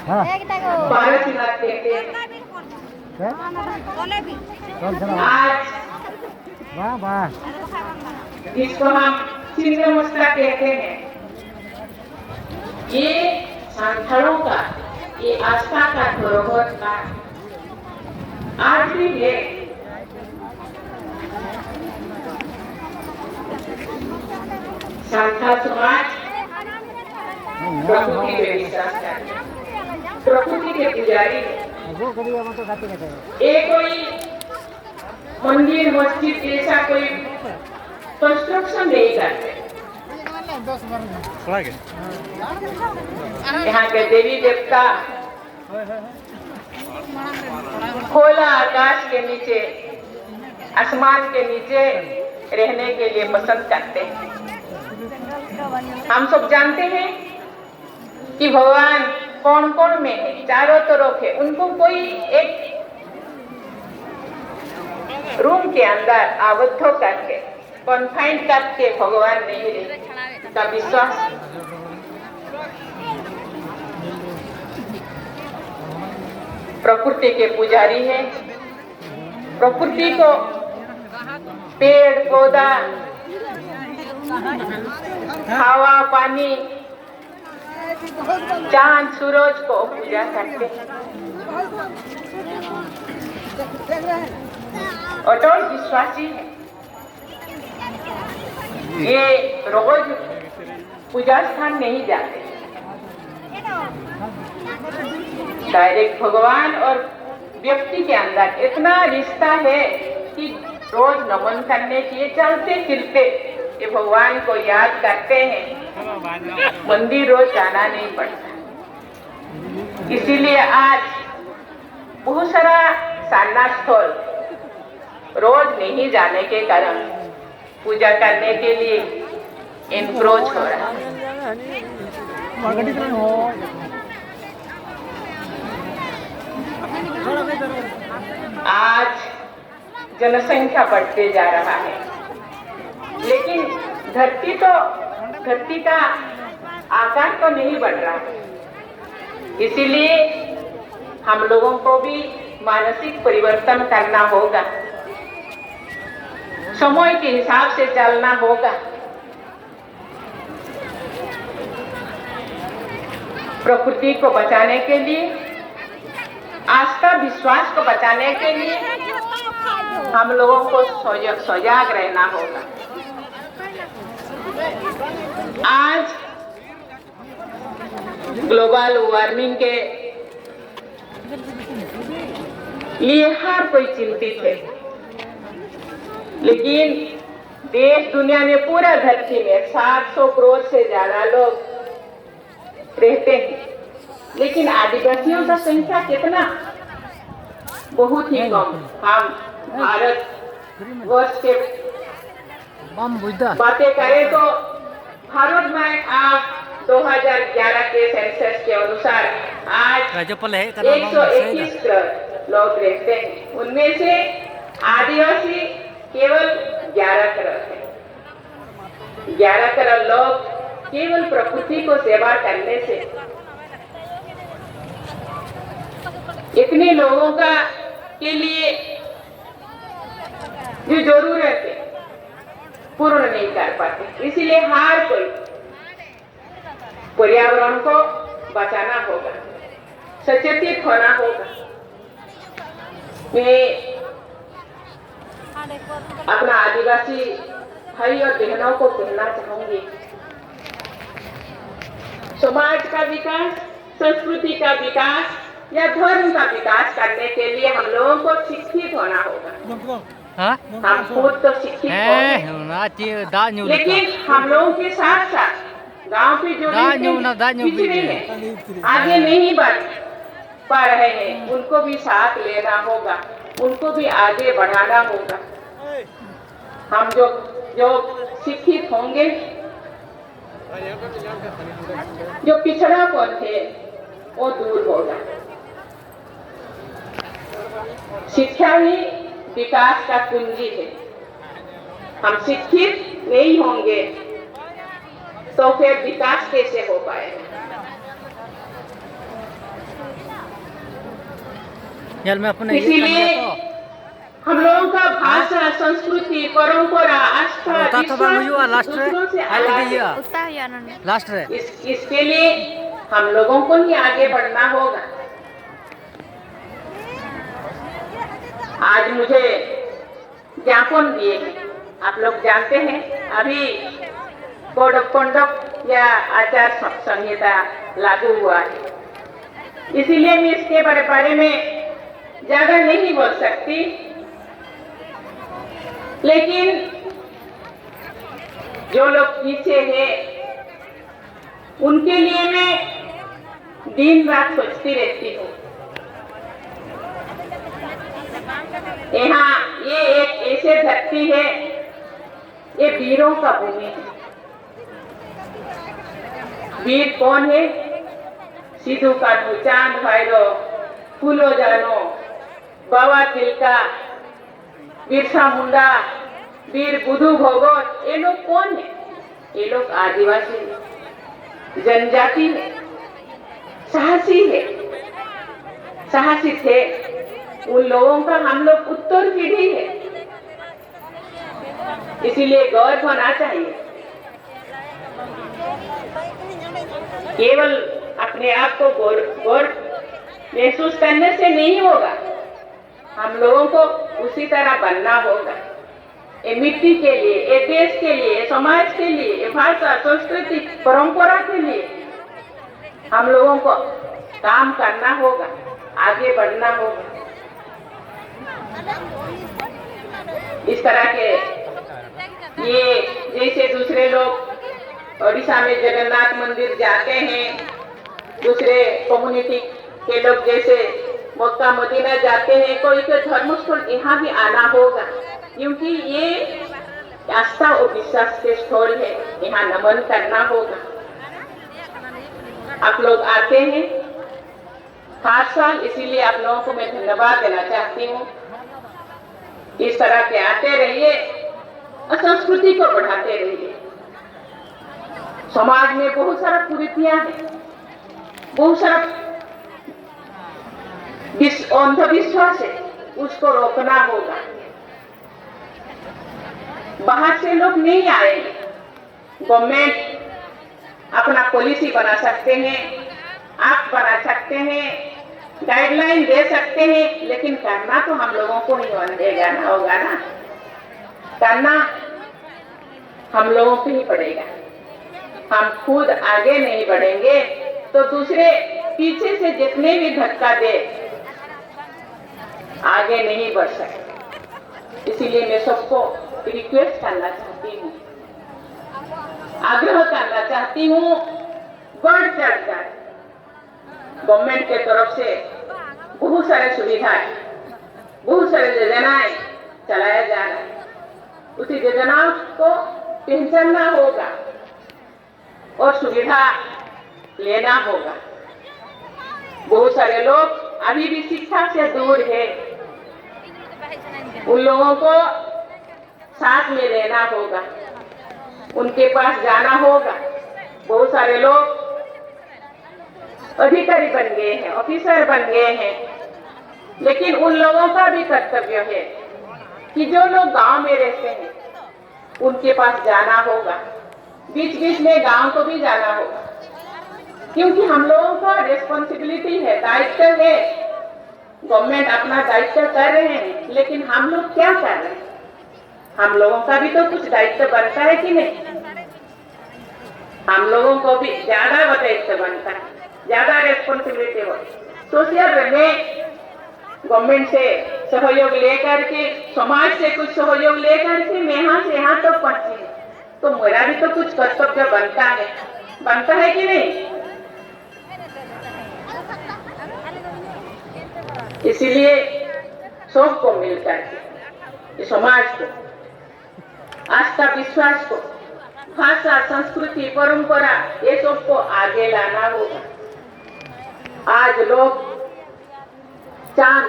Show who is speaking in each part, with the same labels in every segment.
Speaker 1: पारसनाथ कहते हैं। आज जिसको हम छिन्नमस्ता कहते हैं, ये सांथालों का, ये आस्था का धरोहर का आज भी है। सांथाल समाज प्रकृति पे विश्वास करते हैं, प्रकृति के पुजारी है। ये कोई मंदिर मस्जिद जैसा कोई कंस्ट्रक्शन नहीं करते। यहाँ के देवी देवता खुला आकाश के नीचे, आसमान के नीचे रहने के लिए पसंद करते हैं। हम सब जानते हैं कि भगवान कौन कौन में है, चारों तरफ है। उनको कोई एक रूम के अंदर आबद्ध करके, कॉन्फाइंड करके भगवान नहीं रहते का विश्वास। प्रकृति के पुजारी है। प्रकृति को पेड़ पौधा, हवा पानी, चांद सूरज को पूजा करते हैं। अटल विश्वासी है। ये रोज पूजा स्थान नहीं जाते, डायरेक्ट भगवान और व्यक्ति के अंदर इतना रिश्ता है कि रोज नमन करने के लिए चलते फिरते ये भगवान को याद करते हैं। मंदिर रोज जाना नहीं पड़ता। इसीलिए आज बहुत सारा साधना स्थल रोज नहीं जाने के कारण पूजा करने के लिए इनक्रोच हो रहा है। आज जनसंख्या बढ़ते जा रहा है, लेकिन धरती का आकार तो नहीं बढ़ रहा है। इसीलिए हम लोगों को भी मानसिक परिवर्तन करना होगा, समय के हिसाब से चलना होगा। प्रकृति को बचाने के लिए, आस्था विश्वास को बचाने के लिए हम लोगों को सजग रहना होगा। आज ग्लोबल वार्मिंग के लिए हर कोई चिंतित है, लेकिन देश दुनिया में पूरा धरती में 700 करोड़ से ज्यादा लोग रहते हैं, लेकिन आदिवासियों का संख्या कितना? बहुत ही कम। हम भारत वर्ष के बातें करें तो भारत में आप 2011 के सेंसस के अनुसार आज 121 करोड़ लोग रहते हैं। उनमें से आदिवासी केवल 11 करोड़ है। 11 करोड़ लोग केवल प्रकृति को सेवा करने से इतने लोगों का के लिए जो जरूरत है पूर्ण नहीं कर पाते। इसीलिए हर कोई पर्यावरण को बचाना होगा, सचेत होना होगा। मैं अपना आदिवासी भाई और बहनों को कहना चाहूंगी, समाज का विकास, संस्कृति का विकास या धर्म का विकास करने के लिए हम लोगों को शिक्षित होना होगा। हम खुद तो शिक्षित हैं, लेकिन हम लोगों के साथ साथ गांव के जो पिछड़े हैं, आगे नहीं बढ़ पा रहे हैं, उनको भी साथ लेना होगा, उनको भी आगे बढ़ाना होगा। हम जो शिक्षित होंगे, जो पिछड़ापन है वो दूर होगा। शिक्षा ही विकास का कुंजी है। हम शिक्षित नहीं होंगे तो फिर विकास कैसे हो पाएगा? इसीलिए हम लोगों का भाषा, संस्कृति, परंपरा, आस्था, दूसरों से अलग है। इसके लिए हम लोगों को ही आगे बढ़ना होगा। आज मुझे ज्ञापन दिए हैं, आप लोग जानते हैं अभी कोड ऑफ कंडक्ट या आचार संहिता लागू हुआ है, इसीलिए मैं इसके बारे में ज्यादा नहीं बोल सकती, लेकिन जो लोग पीछे हैं उनके लिए मैं दिन रात सोचती रहती हूँ। यहाँ ये एक ऐसे धरती है, ये वीरों का भूमि है। वीर कौन है? सिद्धू कान्हू, चांद भैरव, फूलो जानो, बाबा तिलका, बिरसा मुंडा, वीर बुधू भगत, ये लोग कौन है? ये लोग आदिवासी जनजाति है, साहसी है, साहसी थे। उन लोगों का हम लोग उत्तर पीढ़ी है, इसीलिए गौरव होना चाहिए। केवल अपने आप को गौरव महसूस करने से नहीं होगा, हम लोगों को उसी तरह बनना होगा। ये मिट्टी के लिए, ये देश के लिए, ये समाज के लिए, ये भाषा, संस्कृति, परंपरा के लिए हम लोगों को काम करना होगा, आगे बढ़ना होगा। इस तरह के ये जैसे दूसरे लोग ओडिशा में जगन्नाथ मंदिर जाते हैं, दूसरे कम्युनिटी के लोग जैसे मक्का मदीना जाते हैं, कोई तो धर्मस्थल यहाँ भी आना होगा, क्योंकि ये आस्था और विश्वास के स्थल है, यहाँ नमन करना होगा। आप लोग आते हैं हर साल, इसीलिए आप लोगों को मैं धन्यवाद देना चाहती हूँ। इस तरह के आते रहिए और संस्कृति को बढ़ाते रहिए। समाज में बहुत सारा कुरीतियां हैं, बहुत सारा अंधविश्वास है, उसको रोकना होगा। बाहर से लोग नहीं आएंगे, गवर्नमेंट अपना पॉलिसी बना सकते हैं, आप बना सकते हैं, गाइडलाइन दे सकते हैं, लेकिन करना तो हम लोगों को ही होगा ना। करना हम लोगों को ही पड़ेगा। हम खुद आगे नहीं बढ़ेंगे तो दूसरे पीछे से जितने भी धक्का दे आगे नहीं बढ़ सकते। इसीलिए मैं सबको रिक्वेस्ट करना चाहती हूँ, आग्रह करना चाहती हूँ, बढ़ चढ़कर गवर्नमेंट के तरफ से बहुत सारे सुविधाएं, बहुत सारे योजनाएं चलाया जा रहा है, उसी योजनाओं को पहचानना होगा और सुविधा लेना होगा। बहुत सारे लोग अभी भी शिक्षा से दूर है, उन लोगों को साथ में लेना होगा, उनके पास जाना होगा। बहुत सारे लोग अधिकारी बन गए हैं, ऑफिसर बन गए हैं, लेकिन उन लोगों का भी कर्तव्य है कि जो लोग गांव में रहते हैं उनके पास जाना होगा, बीच बीच में गांव को भी जाना होगा, क्योंकि हम लोगों का रिस्पॉन्सिबिलिटी है, दायित्व है। गवर्नमेंट अपना दायित्व कर रहे हैं, लेकिन हम लोग क्या कर रहे हैं? हम लोगों का भी तो कुछ दायित्व बनता है कि नहीं? हम लोगों को भी ज्यादा दायित्व बनता है, ज्यादा रिस्पॉन्सिबिलिटी हो। सोशल में गवर्नमेंट से सहयोग लेकर के, समाज से कुछ सहयोग लेकर के मैं यहाँ से यहाँ तक पहुंची, तो मेरा भी तो कुछ कर्तव्य बनता है कि नहीं? इसीलिए सबको मिलकर के समाज को, आस्था विश्वास को, भाषा, संस्कृति, परंपरा, ये सबको आगे लाना होगा। आज लोग चांद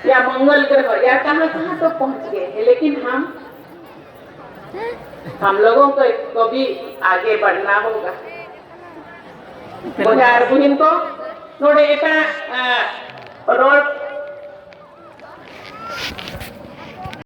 Speaker 1: या मंगल ग्रह या कहां तो पहुंच गए हैं, लेकिन हम लोगों को भी आगे बढ़ना होगा। बुझार बुहिन को नोड़े